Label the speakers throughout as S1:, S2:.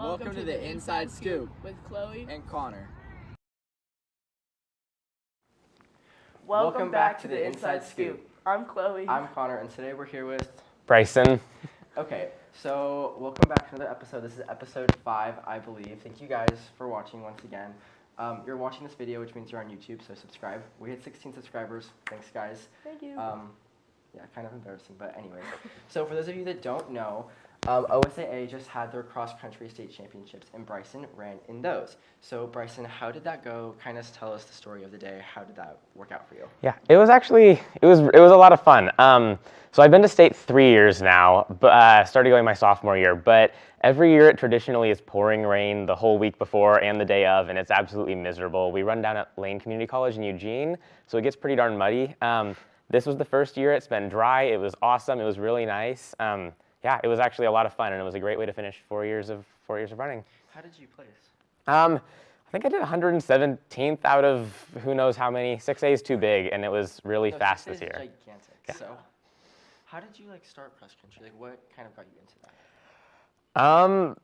S1: Welcome to the Inside Scoop
S2: with Chloe
S1: and Connor.
S2: Welcome back to the Inside Scoop. I'm Chloe.
S1: I'm Connor, and today we're here with
S3: Brycen.
S1: Okay, so welcome back to another episode. This is episode 5, I believe. Thank you guys for watching once again. You're watching this video, which means you're on YouTube, so subscribe. We hit 16 subscribers. Thanks, guys.
S2: Thank you.
S1: Yeah, kind of embarrassing, but anyways. So for those of you that don't know, OSAA just had their cross-country state championships, and Brycen ran in those. So Brycen, how did that go? Kind of tell us the story of the day. How did that work out for you?
S3: Yeah, it was a lot of fun. So I've been to state 3 years now, but started going my sophomore year. But every year it traditionally is pouring rain the whole week before and the day of, and it's absolutely miserable. We run down at Lane Community College in Eugene, so it gets pretty darn muddy. This was the first year it's been dry. It was awesome. It was really nice. Yeah, it was actually a lot of fun, and it was a great way to finish 4 years of running.
S1: How did you place?
S3: I think I did 117th out of who knows how many. 6A is too big, and it was really fast this year.
S1: Gigantic.
S3: Yeah.
S1: So, how did you start cross country? What kind of got you into that?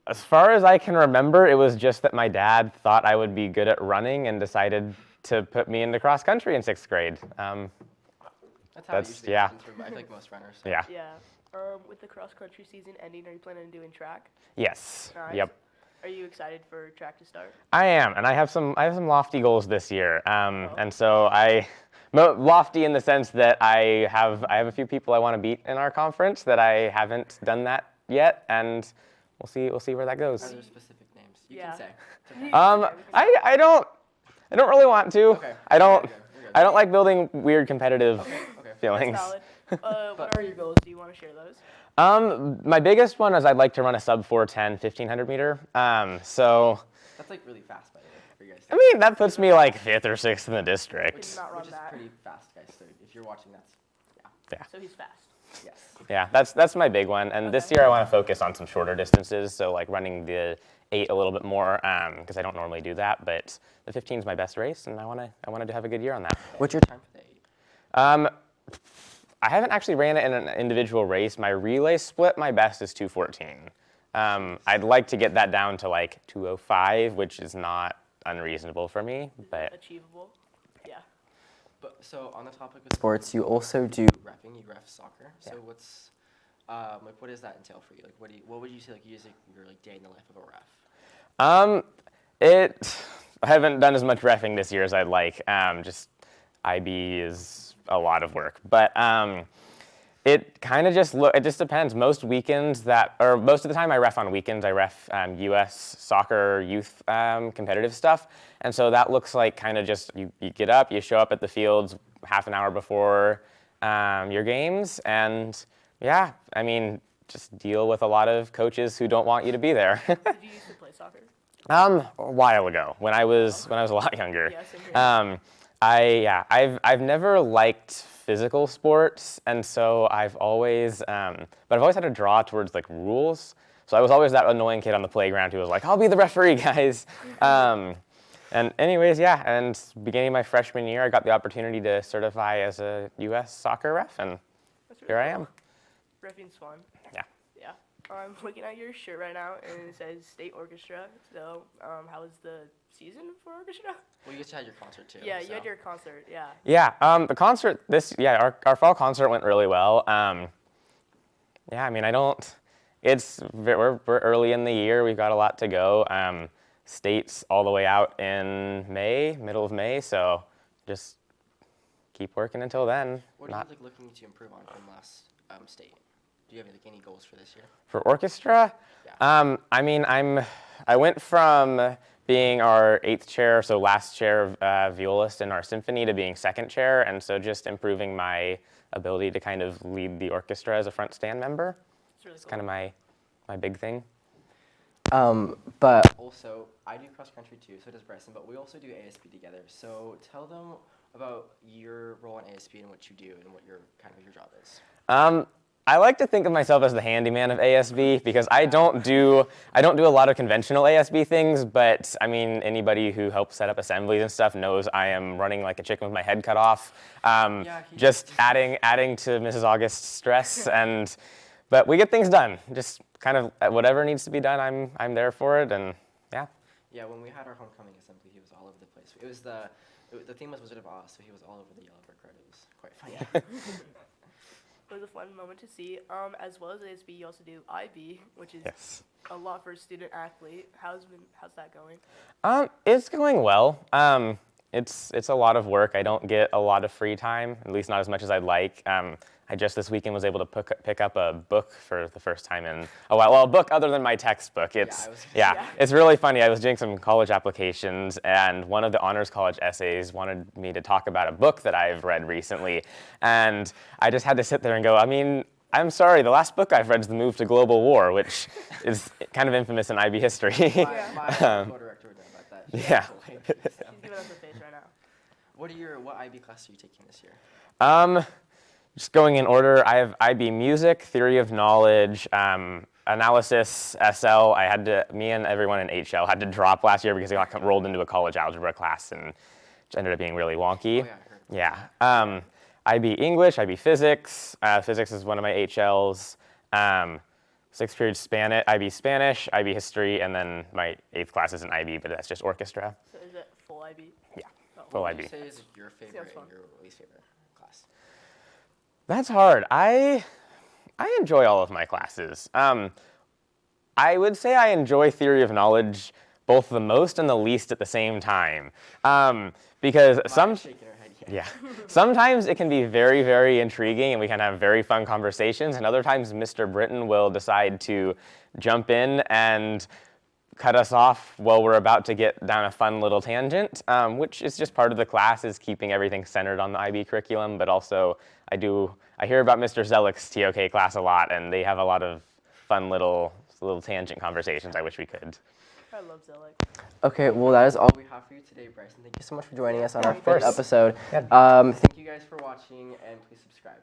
S3: As far as I can remember, it was just that my dad thought I would be good at running and decided to put me into cross country in 6th grade.
S1: That's how it usually
S3: yeah.
S1: happens for, I think, most runners. So.
S3: Yeah.
S2: Yeah. With the cross-country season ending, are you planning on doing track?
S3: Yes.
S2: Nice.
S3: Yep.
S2: Are you excited for track to start?
S3: I am, and I have some lofty goals this year. And so lofty in the sense that I have a few people I want to beat in our conference that I haven't done that yet, and we'll see where that goes.
S1: Are there specific names you
S2: Yeah.
S1: can say?
S3: I don't really want to.
S1: Okay.
S3: I don't
S1: You're good.
S3: like building weird competitive
S1: Okay.
S3: feelings.
S2: That's valid. What are your goals? Do you want to share those?
S3: My biggest one is I'd like to run a sub 4:10 1500 meter. So
S1: That's really fast, by the way, for you guys.
S3: I mean that puts me 5th or 6th in the district.
S2: Did not run
S1: Which is
S2: that.
S1: pretty fast, guys. So if you're watching, that's
S3: Yeah.
S2: So he's fast.
S1: yes.
S3: Yeah, that's my big one. And this year I want to focus on some shorter distances, so running the 8 a little bit more, because I don't normally do that. But the 15 is my best race, and I wanted to have a good year on that.
S1: What's your time for the 8?
S3: I haven't actually ran it in an individual race. My relay split, my best is 2:14. I'd like to get that down to 2:05, which is not unreasonable for me, but
S2: Achievable. Yeah.
S1: But so on the topic of sports, you also do reffing. You ref soccer. So
S3: Yeah.
S1: what's what does that entail for you? What would you say your day in the life of a ref?
S3: I haven't done as much reffing this year as I'd like. Just IB is a lot of work, but it kind of it just depends. Most of the time I ref on weekends. I ref U.S. soccer youth competitive stuff, and so that looks like kind of just you get up, you show up at the fields half an hour before your games, and yeah, I mean just deal with a lot of coaches who don't want you to be there.
S2: Did you used to play soccer?
S3: A while ago, when I was a lot younger.
S2: Yeah, same here.
S3: I've never liked physical sports, and so I've always had a draw towards rules. So I was always that annoying kid on the playground who was like, "I'll be the referee, guys." And anyways, yeah. And beginning my freshman year, I got the opportunity to certify as a U.S. soccer ref, and
S2: That's really
S3: here I
S2: cool.
S3: am.
S2: Reffing's fun.
S3: Yeah.
S2: Yeah. I'm looking at your shirt right now, and it says State Orchestra. So, how was the season for orchestra?
S1: Well, you just had your concert too.
S2: Yeah,
S1: so.
S2: you had your concert. Yeah.
S3: Yeah. The concert our fall concert went really well. Yeah. I mean, we're early in the year. We've got a lot to go. State's all the way out in middle of May. So just keep working until then.
S1: What are you looking to improve on from last state? Do you have any goals for this year?
S3: For orchestra?
S1: Yeah.
S3: I mean, I went from being our 8th chair, so last chair of violist in our symphony, to being 2nd chair, and so just improving my ability to kind of lead the orchestra as a front stand member.
S2: It's really cool.
S3: Kind of my big thing.
S1: But also, I do cross country too, so does Brycen, but we also do ASB together. So tell them about your role in ASB and what you do and what your job is.
S3: I like to think of myself as the handyman of ASB because I don't do a lot of conventional ASB things, but I mean anybody who helps set up assemblies and stuff knows I am running like a chicken with my head cut off. Just adding to Mrs. August's stress and but we get things done. Just kind of whatever needs to be done, I'm there for it, and yeah.
S1: Yeah, when we had our homecoming assembly, he was all over the place. It was the theme was Wizard of Oz, so he was all over the yellow brick road. It was quite funny.
S2: It was a fun moment to see. As well as ASB, you also do IB, which is
S3: Yes.
S2: a lot for a student athlete. How's that going?
S3: It's going well. It's a lot of work. I don't get a lot of free time, at least not as much as I'd like. I just this weekend was able to pick up a book for the first time in a while. Well, a book other than my textbook. It's really funny. I was doing some college applications, and one of the honors college essays wanted me to talk about a book that I've read recently, and I just had to sit there and go, I mean, I'm sorry, the last book I've read is The Move to Global War, which is kind of infamous in IB history.
S1: My co-director would know about that.
S3: Yeah.
S2: She's giving us a face right now.
S1: What IB class are you taking this year?
S3: Just going in order, I have IB Music, Theory of Knowledge, Analysis, SL. Me and everyone in HL had to drop last year because I got rolled into a college algebra class, and which ended up being really wonky.
S1: Oh, yeah, I heard.
S3: Yeah. IB English, IB Physics. Physics is one of my HLs. Sixth period IB Spanish, IB History, and then my 8th class is an IB, but that's just orchestra.
S2: So is it full IB?
S3: Yeah,
S2: Oh,
S3: full
S1: What
S3: IB.
S1: would you say is your favorite
S2: fun.
S1: and your least favorite class?
S3: That's hard. I enjoy all of my classes. I would say I enjoy Theory of Knowledge both the most and the least at the same time. Because
S1: Maya's shaking her head,
S3: yeah. Sometimes it can be very, very intriguing and we can have very fun conversations, and other times Mr. Britton will decide to jump in and cut us off while we're about to get down a fun little tangent, which is just part of the class, is keeping everything centered on the IB curriculum, but also I hear about Mr. Zellick's TOK class a lot, and they have a lot of fun little tangent conversations. I wish we could.
S2: I love Zellick.
S1: Okay, well, that is all we have for you today, Brycen. Thank you so much for joining us on our
S3: of course.
S1: 5th episode.
S3: Yeah.
S1: Thank you guys for watching, and please subscribe.